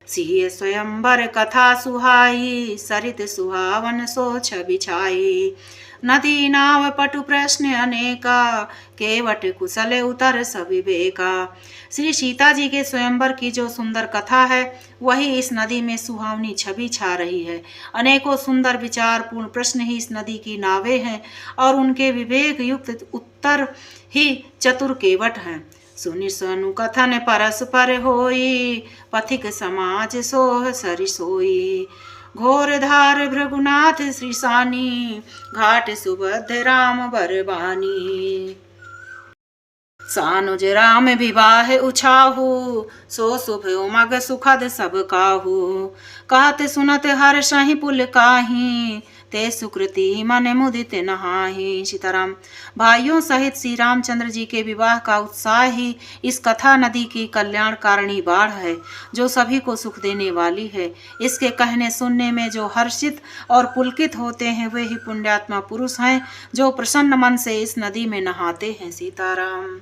सिय स्वयंवर कथा सुहाई, सरित सुहावन सो छवि छाई। नदी नाव पटु प्रश्न अनेका, केवट कुशल उतर सविवेका। श्री सीता जी के स्वयंवर की जो सुंदर कथा है वही इस नदी में सुहावनी छवि छा रही है। अनेकों सुंदर विचारपूर्ण प्रश्न ही इस नदी की नावें हैं और उनके विवेक युक्त उत्तर ही चतुर केवट हैं। सुनि सनु कथन परस्पर होई, पथिक समाज सोह सरि सोई। घोर धार भृगुनाथ श्रीसानी, घाट सुभद्र राम बरबानी। सानुज राम विवाह उछाहु, सो शुभ उमग सुखद सब काहू। कहत सुनत हर्षहि पुल काही, ते सुकृति मन मुदित नहाहि। सीताराम। भाइयों सहित श्री रामचंद्र जी के विवाह का उत्साह ही इस कथा नदी की कल्याणकारिणी बाढ़ है जो सभी को सुख देने वाली है। इसके कहने सुनने में जो हर्षित और पुलकित होते हैं वे ही पुण्यात्मा पुरुष हैं जो प्रसन्न मन से इस नदी में नहाते हैं। सीताराम।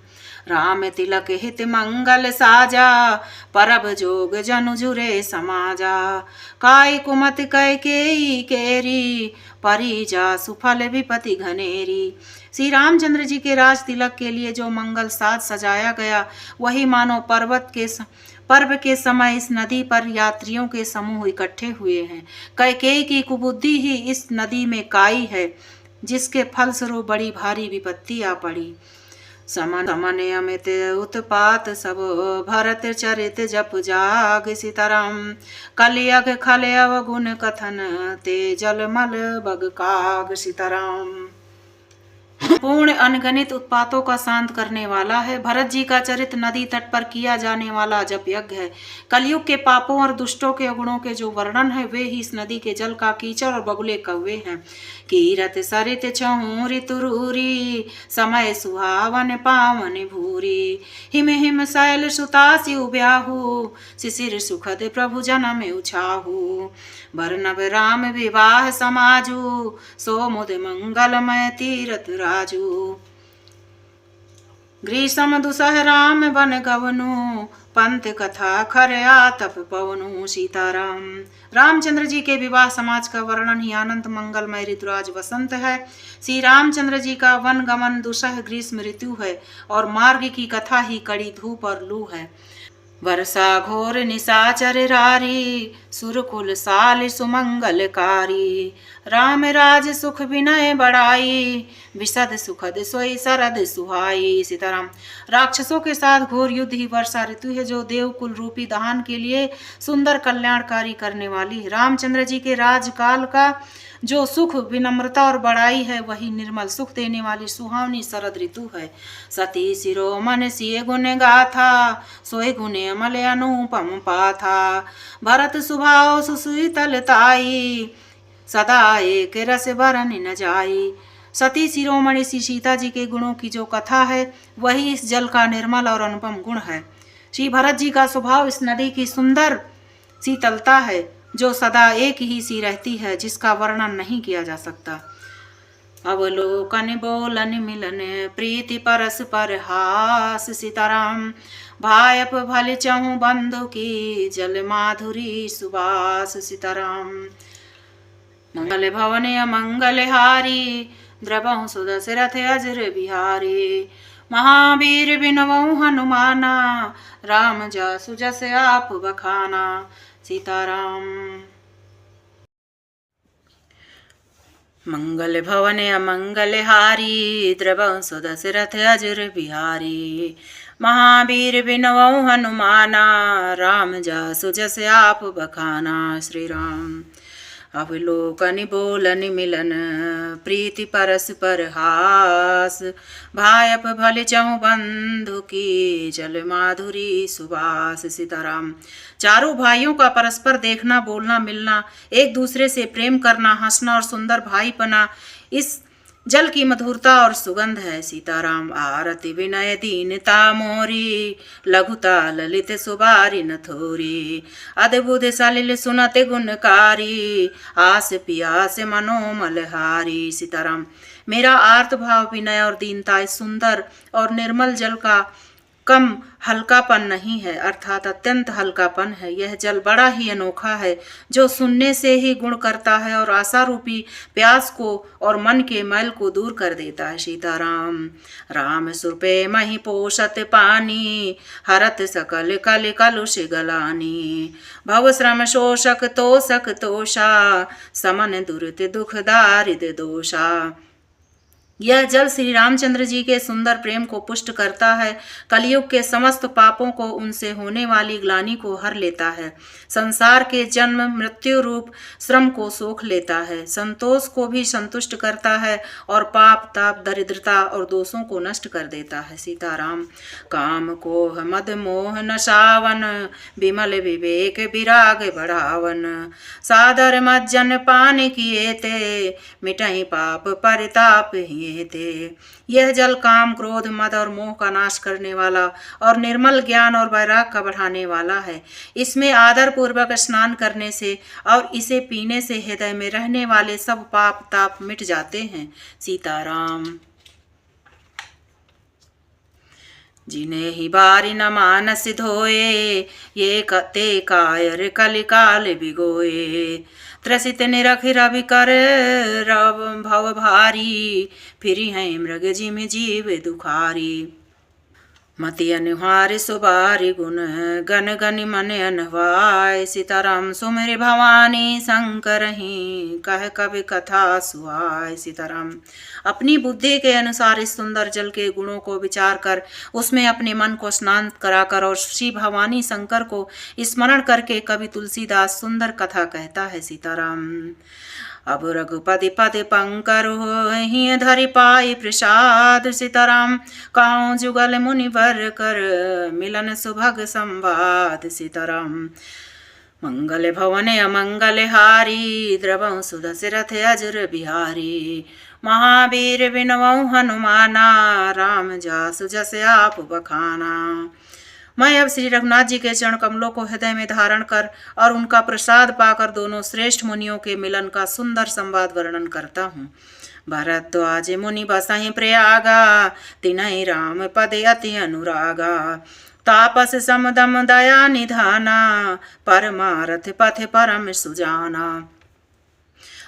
राम तिलक हित मंगल साजा, परब जोग जनु जुरे समाजा। काय कुमत कैकेयी केरी, परिजा सुफल विपति घनेरी। श्री रामचंद्र जी के राज तिलक के लिए जो मंगल साज सजाया गया वही मानो पर्व के समय इस नदी पर यात्रियों के समूह इकट्ठे हुए हैं। कैकेयी की कुबुद्धि ही इस नदी में काई है जिसके फलस्वरूप बड़ी भारी विपत्ति आ पड़ी। समन अमित उत्पात सब, भरत चरित जप जाग। सीताराम। कलियग खले अवगुण कथन, ते जलमल बग काग। सीताराम। पूर्ण अनगणित उत्पातों का शांत करने वाला है। भरत जी का चरित नदी तट पर किया जाने वाला जप यज्ञ है। कलयुग के पापों और दुष्टों के अगुणों के जो वर्णन है वे ही इस नदी के जल का कीचड़ और बगुले कौवे हैं। कीरत सरित छहु ऋतुरूरी, समय सुहावन पावन भूरी। हिम हिम शैल सुतासी उब्याहु, शिशिर सुखद प्रभु जनम उछाहु। बरनब राम विवाह समाजु, सो मुद मंगलमय तीरथ राजू। ग्रीसम दुसह राम बन गवनु, पंत कथा खरया तप पवनु। सीताराम। रामचंद्र जी के विवाह समाज का वर्णन ही आनंद मंगलमय ऋतुराज वसंत है। श्री रामचंद्र जी का वन गमन दुसह ग्रीष्म ऋतु है और मार्ग की कथा ही कड़ी धूप और लू है। वर्षा घोर निशाचर रारी, सुरकुल साल सुमंगलकारी। राम राज सुख विनय बढ़ाई, विशद सुखद सोई शरद सुहाई। सीताराम। राक्षसों के साथ घोर युद्ध ही वर्षा ऋतु है जो देवकुल रूपी दहन के लिए सुंदर कल्याणकारी करने वाली है। रामचंद्र जी के राजकाल का जो सुख विनम्रता और बड़ाई है वही निर्मल सुख देने वाली सुहावनी शरद ऋतु है। सती शिरोमन सिय गुण गाथा, सोय गुणे अमल अनुपम पाथा। भरत सुभाव सुशीतलताई, सदा एक रस बरन न जाई। सती शिरोमणि श्री सीता जी के गुणों की जो कथा है वही इस जल का निर्मल और अनुपम गुण है। श्री भरत जी का स्वभाव इस नदी की सुंदर शीतलता है जो सदा एक ही सी रहती है जिसका वर्णन नहीं किया जा सकता। अवलोकन बोलन मिलन, प्रीति परस्पर हास। सीताराम। भायप भल चहु बंधु की, जल माधुरी सुबास। सीताराम। मंगल भवन अमंगल हारी, द्रवहु सुदशरथ अजर बिहारी। महावीर बिनवहु हनुमाना, राम जासु जस आप बखाना। सीताराम। मंगल भवन अमंगल हारी, द्रवहु सुदशरथ अजर बिहारी। महावीर बिनवहु हनुमाना, राम जासु जस आप बखाना। श्री राम। अवलोकन बोलन मिलन, प्रीति परस्पर हास। भायप भल चहु बंधु की, जल माधुरी सुबास। सीताराम। चारों भाइयों का परस्पर देखना, बोलना, मिलना, एक दूसरे से प्रेम करना, हंसना और सुंदर भाईपना इस जल की मधुरता और सुगंध है। सीताराम। आरती विनय दीनता मोरी, लघुता ललित सुबारी न थोरी। अद्भुत सलिल सुनत गुणकारी, आस पियास मनोमल हारी। सीताराम। मेरा आर्त भाव विनय और दीनता इस सुंदर और निर्मल जल का कम हल्कापन नहीं है, अर्थात अत्यंत हल्कापन है। यह जल बड़ा ही अनोखा है, जो सुनने से ही गुण करता है और आशा रूपी प्यास को और मन के मैल को दूर कर देता है। सीताराम। राम सुरपे मही पोषत पानी, हरत सकल कल कलुष गलानी। भव श्रम शोषक तोषक तोषा, समन दुरित दुख दारिद दोषा। यह जल श्री रामचंद्र जी के सुंदर प्रेम को पुष्ट करता है, कलयुग के समस्त पापों को, उनसे होने वाली ग्लानि को हर लेता है, संसार के जन्म मृत्यु रूप श्रम को सोख लेता है, संतोष को भी संतुष्ट करता है और पाप ताप दरिद्रता और दोषों को नष्ट कर देता है। सीताराम। काम कोह मद मोह नशावन, विमल विवेक विराग बढ़ावन। सादर मज्जन पान किए ते, मिटहि पाप परिताप ही थे। यह जल काम क्रोध मद और मोह का नाश करने वाला और निर्मल ज्ञान और वैराग का बढ़ाने वाला है। इसमें आदर पूर्वक स्नान करने से और इसे पीने से हृदय में रहने वाले सब पाप ताप मिट जाते हैं। सीताराम। जिन्हें ही बारी न मानस धोए, ये कते कायर कलिकाल बिगोए। त्रसित निरख रवि कर रव भव भारी, फिरी हैं मृग जिम जीव दुखारी। मति अनुहार सुबारी गुण, गन गनि मन अनवाय। सीताराम। सुमिर भवानी शंकर ही, कह कवि कथा सुहाय। सीताराम। अपनी बुद्धि के अनुसार इस सुंदर जल के गुणों को विचार कर उसमें अपने मन को स्नान कराकर और श्री भवानी शंकर को स्मरण करके कवि तुलसीदास सुंदर कथा कहता है। सीताराम। अब रघुपति पद पंकर ही धरि पाई प्रसाद। सीताराम। काहू जुगल मुनिवर कर, मिलन सुभग संवाद। सीताराम। मंगल भवन अमंगल हारी, द्रवहु सुदशरथ अजर बिहारी। महावीर विनवहु हनुमाना, राम जासु जस आप बखाना। मैं अब श्री रघुनाथ जी के चरण कमलों को हृदय में धारण कर और उनका प्रसाद पाकर दोनों श्रेष्ठ मुनियों के मिलन का सुंदर संवाद वर्णन करता हूँ। भरद्वाज मुनि बसहि प्रयागा, तिनहि राम पदे अति अनुरागा। तापस समदम दया निधाना, परमारथ पथ परम सुजाना।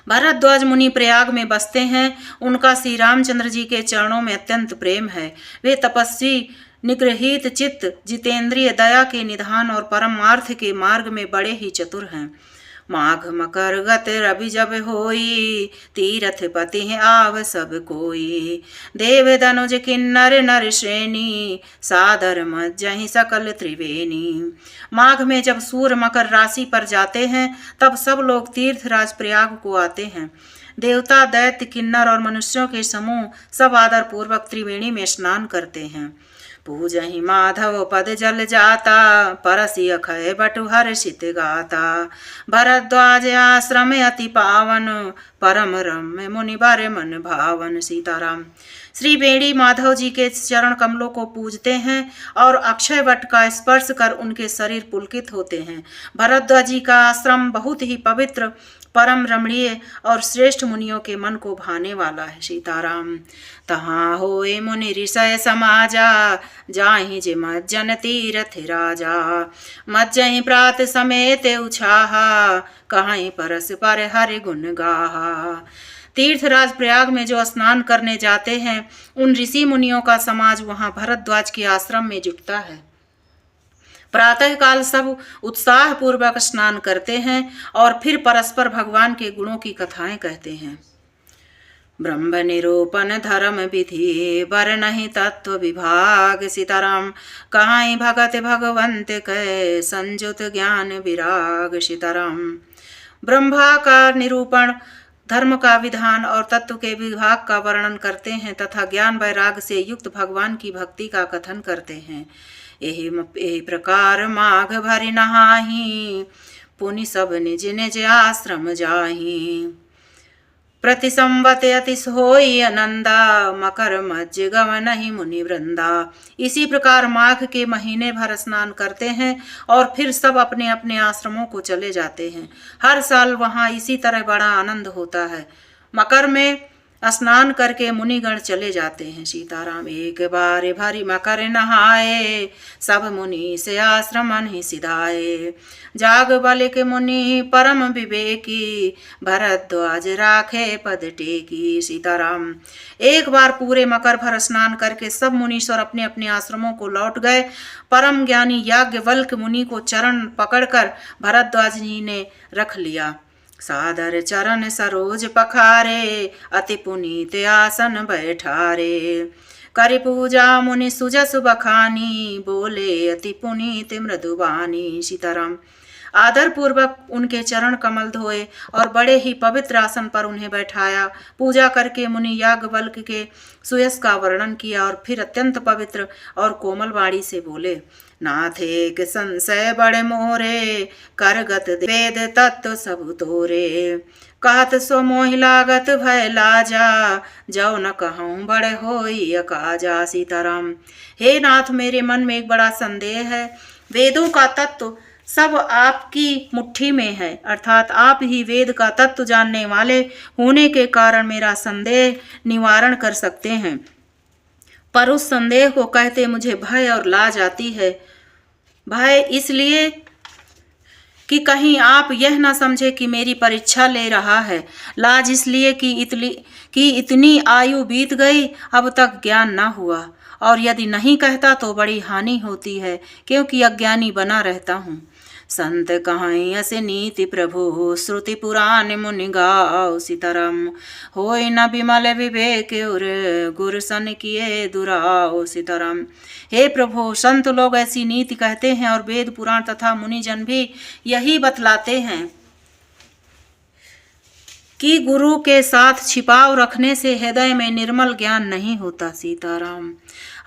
भरद्वाज मुनि प्रयाग में बसते हैं। उनका श्री रामचंद्र जी के चरणों में अत्यंत प्रेम है। वे तपस्वी, निगृहीत चित्त, जितेंद्रिय, दया के निधान और परमार्थ के मार्ग में बड़े ही चतुर हैं। माघ मकर गत रवि जब होई, तीरथ पति हैं आव सब कोई। देव दनुज किन्नर नर श्रेणी, सादर मज्जहि सकल त्रिवेणी। माघ में जब सूर्य मकर राशि पर जाते हैं तब सब लोग तीर्थराज प्रयाग को आते हैं। देवता, दैत्य, किन्नर और मनुष्यों के समूह सब आदर पूर्वक त्रिवेणी में स्नान करते हैं। पूजहि माधव पद जल जाता, परसि अखय बटु हर्षित गाता। भरद्वाज आश्रम अति पावन, परम रम्य मुनि बर मन भावन। सीताराम। श्री बेड़ी माधव जी के चरण कमलों को पूजते हैं और अक्षय वट का स्पर्श कर उनके शरीर पुलकित होते हैं। भरद्वाज जी का आश्रम बहुत ही पवित्र, परम रमणीय और श्रेष्ठ मुनियों के मन को भाने वाला है। सीताराम। तहाँ होए मुनि ऋषय समाजा, जाहि जे मज्जन तीरथ राजा। मज्जहि प्रात समेत उछाहा, कहीं परस पर हरि गुण गाहा। तीर्थराज प्रयाग में जो स्नान करने जाते हैं उन ऋषि मुनियों का समाज वहां भरद्वाज के आश्रम में जुटता है। प्रातः काल सब उत्साह पूर्वक स्नान करते हैं और फिर परस्पर भगवान के गुणों की कथाएं कहते हैं। ब्रह्म निरूपण धर्म विधि, बर नहीं तत्व विभाग। सीताराम। कहाई भगत भगवंत कै, संजुत ज्ञान विराग। सीताराम। ब्रह्मा का निरूपण, धर्म का विधान और तत्व के विभाग का वर्णन करते हैं तथा ज्ञान वैराग से युक्त भगवान की भक्ति का कथन करते हैं। यही प्रकार माघ भरि नहाही, पुनि सब निज निज आश्रम जाही। प्रति संवत अति सोई आनंदा, मकर मज्ज गवनहि मुनि वृंदा। इसी प्रकार माघ के महीने भर स्नान करते हैं और फिर सब अपने अपने आश्रमों को चले जाते हैं। हर साल वहाँ इसी तरह बड़ा आनंद होता है। मकर में स्नान करके मुनिगण चले जाते हैं। सीताराम एक बार भारी मकर नहाए, सब मुनि से आश्रम ही सिधाए। जाग बल के मुनि परम विवेकी, भरद्वाज राखे पद टेकी। सीताराम एक बार पूरे मकर भर स्नान करके सब मुनीश्वर अपने अपने आश्रमों को लौट गए। परम ज्ञानी याज्ञवल्क्य मुनि को चरण पकड़कर भरद्वाज जी ने रख लिया। सादर चरण सरोज पखारे, अति पुनीत आसन बैठारे। करि पूजा मुनि सुजस बखानी, बोले अति पुनीत मृदुबानी। सीताराम आदर पूर्वक उनके चरण कमल धोए और बड़े ही पवित्र आसन पर उन्हें बैठाया। पूजा करके मुनि याज्ञवल्क्य के सुयश का वर्णन किया और फिर अत्यंत पवित्र और कोमल वाणी से बोले, नाथ एक संशय बड़े मोरे, करगत वेद तत्व सब तोरे। कहत सो मोहि लागत भय लाजा, जौ न कहूँ बड़े होई अकाजा। सीताराम हे नाथ, मेरे मन में एक बड़ा संदेह है। वेदों का तत्व सब आपकी मुट्ठी में है, अर्थात आप ही वेद का तत्व जानने वाले होने के कारण मेरा संदेह निवारण कर सकते हैं। पर उस संदेह को कहते मुझे भय और लाज आती है। भय इसलिए कि कहीं आप यह न समझे कि मेरी परीक्षा ले रहा है। लाज इसलिए कि इतनी आयु बीत गई, अब तक ज्ञान न हुआ, और यदि नहीं कहता तो बड़ी हानि होती है, क्योंकि अज्ञानी बना रहता हूँ। संत कहाई असे नीति प्रभु, श्रुति पुराण मुनि गाओ। सीताराम होय न विमल विवेक और, गुर सन किए दुराओ। सीताराम हे प्रभु, संत लोग ऐसी नीति कहते हैं और वेद पुराण तथा मुनिजन भी यही बतलाते हैं कि गुरु के साथ छिपाव रखने से हृदय में निर्मल ज्ञान नहीं होता। सीताराम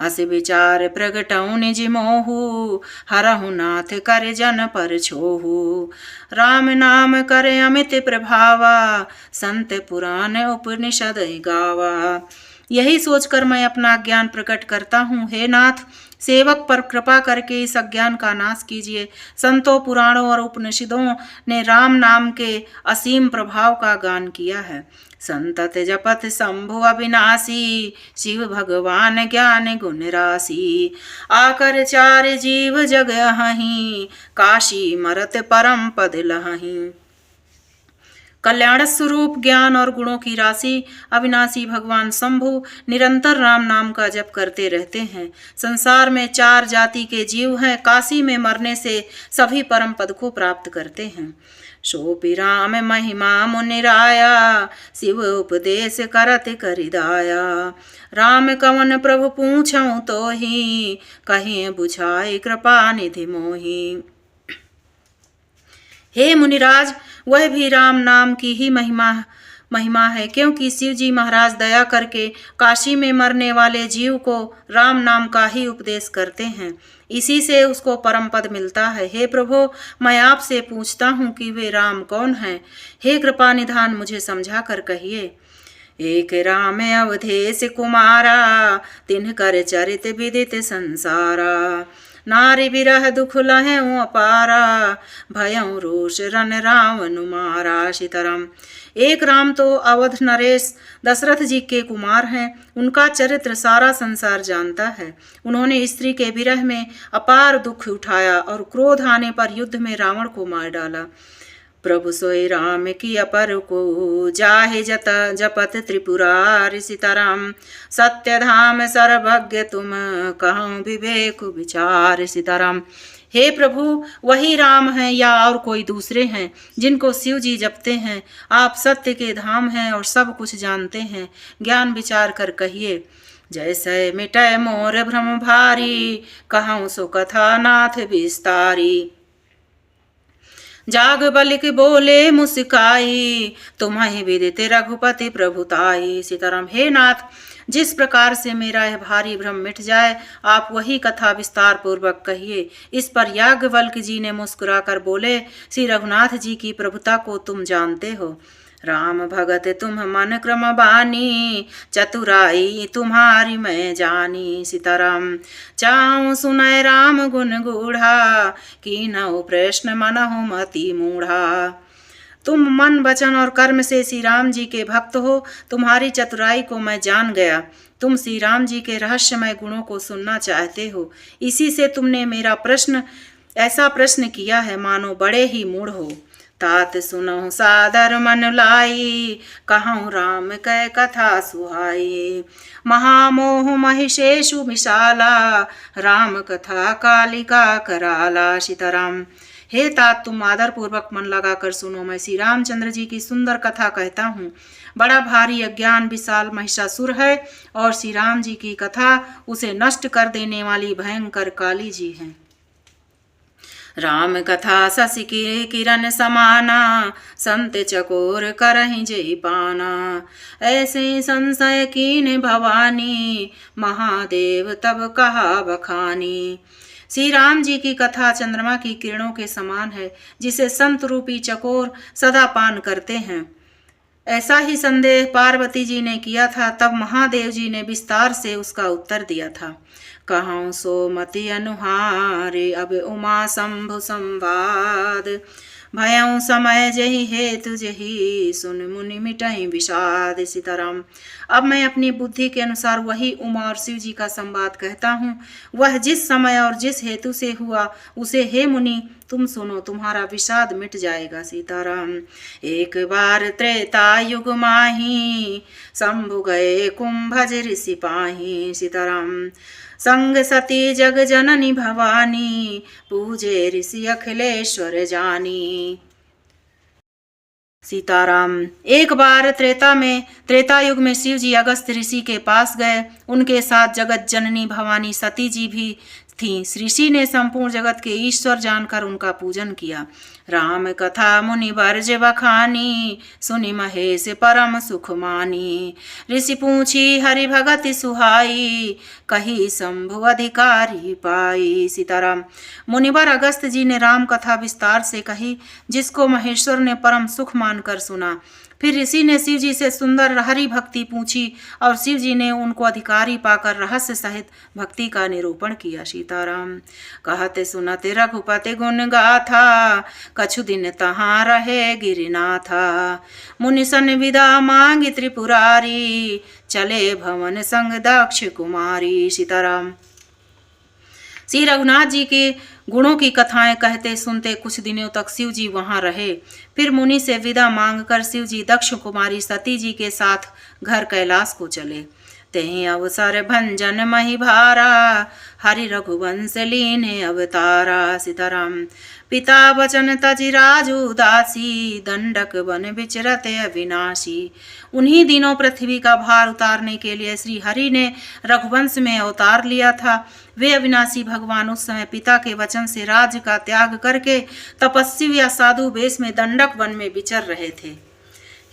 अस विचार प्रगटऊ निज मोहु, हरहु नाथ कर जन पर छोहु। राम नाम करे अमित प्रभावा, संत पुराण उपनिषद गावा। यही सोचकर मैं अपना ज्ञान प्रकट करता हूँ। हे नाथ, सेवक पर कृपा करके इस अज्ञान का नाश कीजिए। संतों, पुराणों और उपनिषदों ने राम नाम के असीम प्रभाव का गान किया है। संतत जपत शंभु अविनाशी, शिव भगवान ज्ञान गुण राशि। आकर चार जीव जग हहीं, काशी मरत परम पद लहहीं। कल्याण स्वरूप ज्ञान और गुणों की राशि अविनाशी भगवान शंभु निरंतर राम नाम का जप करते रहते हैं। संसार में चार जाति के जीव हैं। काशी में मरने से सभी परम पद को प्राप्त करते हैं। सोपि राम महिमा मुनिराया, शिव उपदेश करत करिदाया। राम कवन प्रभु पूछऊँ तो ही, कहीं बुझाई कृपा निधि मोही। हे मुनिराज, वह भी राम नाम की ही महिमा है, क्योंकि शिव जी महाराज दया करके काशी में मरने वाले जीव को राम नाम का ही उपदेश करते हैं। इसी से उसको परम पद मिलता है। हे प्रभु, मैं आपसे पूछता हूँ कि वे राम कौन हैं? हे कृपा निधान, मुझे समझा कर कहिए। एक राम अवधेश कुमारा, तिन्ह कर चरित विदित संसारा। नारी विरह दुख लहऊँ अपारा, भयऊँ रोष रन रावण मारा। सीताराम एक राम तो अवध नरेश दशरथ जी के कुमार हैं। उनका चरित्र सारा संसार जानता है। उन्होंने स्त्री के विरह में अपार दुख उठाया और क्रोध आने पर युद्ध में रावण को मार डाला। प्रभु सोई राम की अपर को, जाहे जपत त्रिपुरारि। सीताराम सत्य धाम सर्वज्ञ तुम, कहूँ विवेक विचार। सीताराम हे प्रभु, वही राम हैं या और कोई दूसरे हैं जिनको शिव जी जपते हैं? आप सत्य के धाम हैं और सब कुछ जानते हैं। ज्ञान विचार कर कहिए। जैसे मिटय मोर भ्रम भारी, कहूँ सो कथा नाथ विस्तारी। जाग बलिक बोले मुस्काई, तुम्हें विदित रघुपति प्रभुताई। सीताराम हे नाथ, जिस प्रकार से मेरा यह भारी भ्रम मिट जाए, आप वही कथा विस्तार पूर्वक कहिए। इस पर याज्ञवल्क्य जी ने मुस्कुराकर बोले, श्री रघुनाथ जी की प्रभुता को तुम जानते हो। राम भगत तुम मन क्रम बानी, चतुराई तुम्हारी मैं जानी। सीताराम चाहूँ सुनय राम गुण गूढ़ा, की नौ प्रश्न मनहु मति मूढ़ा। तुम मन वचन और कर्म से श्री राम जी के भक्त हो, तुम्हारी चतुराई को मैं जान गया। तुम श्री राम जी के रहस्यमय गुणों को सुनना चाहते हो, इसी से तुमने मेरा ऐसा प्रश्न किया है मानो बड़े ही मूढ़ हो। तात सुनहु सादर मन लाई, कहूँ राम कै कथा सुहाई। महामोह महिषेषु विशाला, राम कथा कालिका कराला। सीताराम। हे तात, तुम आदर पूर्वक मन लगाकर सुनो, मैं श्री रामचंद्र जी की सुंदर कथा कहता हूँ। बड़ा भारी अज्ञान विशाल महिषासुर है और श्री राम जी की कथा उसे नष्ट कर देने वाली भयंकर काली जी हैं। राम कथा शशि की किरण समाना, संत चकोर करहि जय पाना। ऐसे संशय कीन भवानी, महादेव तब कहा बखानी। श्री राम जी की कथा चंद्रमा की किरणों के समान है, जिसे संत रूपी चकोर सदा पान करते हैं। ऐसा ही संदेह पार्वती जी ने किया था, तब महादेव जी ने विस्तार से उसका उत्तर दिया था। कहूँ सोमति अनुहारे, अब उमा शंभु संवाद। भयऊ समय जही हेतु जही, सुन मुनि मिटहि विषाद। सीताराम। अब मैं अपनी बुद्धि के अनुसार वही उमा और शिव जी का संवाद कहता हूँ। वह जिस समय और जिस हेतु से हुआ, उसे हे मुनि तुम सुनो, तुम्हारा विषाद मिट जाएगा। सीताराम। एक बार त्रेता युग माही, शंभु गए कुंभज ऋषि पाही। सीताराम। संग सती जग जननी भवानी, पूजे ऋषि अखिलेश्वर जानी। सीताराम। एक बार त्रेता युग में शिव जी अगस्त ऋषि के पास गए। उनके साथ जगत जननी भवानी सती जी भी थीं। ऋषि ने संपूर्ण जगत के ईश्वर जानकर उनका पूजन किया। राम कथा मुनि बरज बखानी, सुनि महेश परम सुख मानी। ऋषि पूछी हरि भगति सुहाई, कही शंभु अधिकारी पाई। सीताराम। मुनिवर अगस्त जी ने राम कथा विस्तार से कही, जिसको महेश्वर ने परम सुख मानकर सुना। फिर ऋषि ने शिव जी से सुंदर हरि भक्ति पूछी और शिव जी ने उनको अधिकारी पाकर रहस्य सहित भक्ति का निरूपण किया। सीताराम। कहते सुनते रघुपति गुण गाथा, कछु दिन तहाँ रहे गिरिनाथा। मुनि सन विदा मांगी त्रिपुरारी, चले भवन संग दक्ष कुमारी। सीताराम। श्री रघुनाथ जी के गुणों की कथाएं कहते सुनते कुछ दिनों तक शिव जी वहां रहे। फिर मुनि से विदा मांगकर शिव जी दक्ष कुमारी सती जी के साथ घर कैलाश को चले। तेहि अवसर भंजन मही भारा, हरि रघुवंश लीने अवतारा। सीताराम। पिता वचन तजि राजु दासी, दंडक वन विचरत अविनाशी। उन्हीं दिनों पृथ्वी का भार उतारने के लिए श्री हरि ने रघुवंश में अवतार लिया था। वे अविनाशी भगवान उस समय पिता के वचन से राज्य का त्याग करके तपस्वी या साधु वेश में दंडक वन में विचर रहे थे।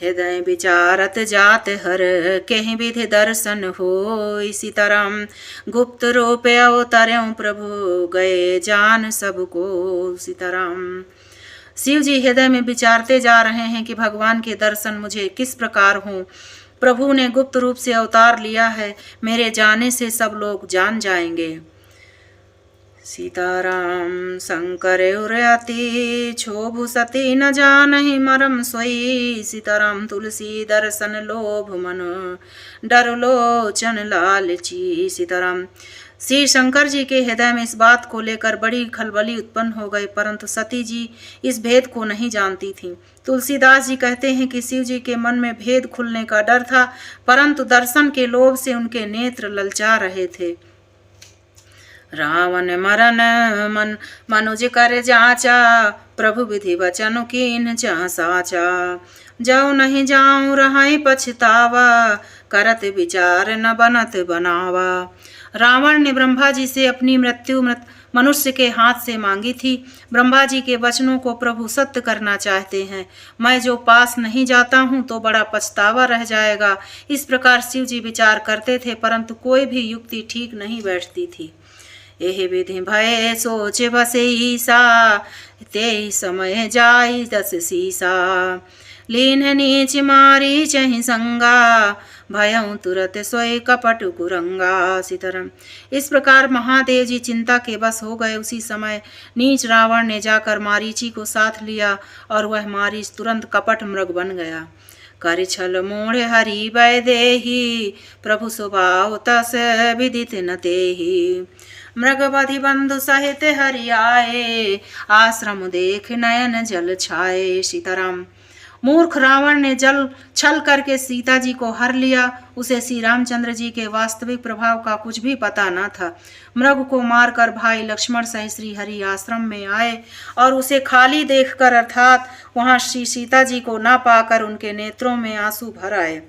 हृदय विचारत जात हर, कहीं विधि दर्शन हो। सीताराम। गुप्त रूप अवतर्यों प्रभु, गए जान सबको। सीताराम। शिव जी हृदय में विचारते जा रहे हैं कि भगवान के दर्शन मुझे किस प्रकार हों। प्रभु ने गुप्त रूप से अवतार लिया है, मेरे जाने से सब लोग जान जाएंगे। सीताराम। शंकर उरयति क्षोभु सती न जानहि मरम सोई। सीताराम। तुलसी दर्शन लोभ मन, डर लोचन लालची। सीताराम। श्री शंकर जी के हृदय में इस बात को लेकर बड़ी खलबली उत्पन्न हो गई, परंतु सती जी इस भेद को नहीं जानती थीं। तुलसीदास जी कहते हैं कि शिव जी के मन में भेद खुलने का डर था, परंतु दर्शन के लोभ से उनके नेत्र ललचा रहे थे। रावण मरन मन मनुज कर जाचा, प्रभु विधि वचन कीन जहाँ साचा। जाऊँ नहीं जाऊँ रहाई पछतावा, करत विचार न बनत बनावा। रावण ने ब्रह्मा जी से अपनी मृत्यु मनुष्य के हाथ से मांगी थी। ब्रह्मा जी के वचनों को प्रभु सत्य करना चाहते हैं। मैं जो पास नहीं जाता हूँ तो बड़ा पछतावा रह जाएगा। इस प्रकार शिव जी विचार करते थे, परंतु कोई भी युक्ति ठीक नहीं बैठती थी। एहि विधि भय सोच बसे ईसा, ते समय जाई दस सीसा। लीन नीच मारी चहि संगा, भयं तुरत सोए कपट कुरंगा। सीताराम। इस प्रकार महादेव जी चिंता के बस हो गए। उसी समय नीच रावण ने जाकर मारीची को साथ लिया और वह मारीच तुरंत कपट मृग बन गया। कर छल मोड़ हरि वै देहि, प्रभु स्वभाव तस विदित न तेहि। मृगवधि बंधु सहित हरि आए, आश्रम देख नयन जल छाए। सीताराम। मूर्ख रावण ने जल छल करके सीता जी को हर लिया। उसे श्री रामचंद्र जी के वास्तविक प्रभाव का कुछ भी पता न था। मृग को मारकर भाई लक्ष्मण सहित श्री हरि आश्रम में आए और उसे खाली देखकर अर्थात वहां श्री सीता जी को न पाकर उनके नेत्रों में आंसू भर आए।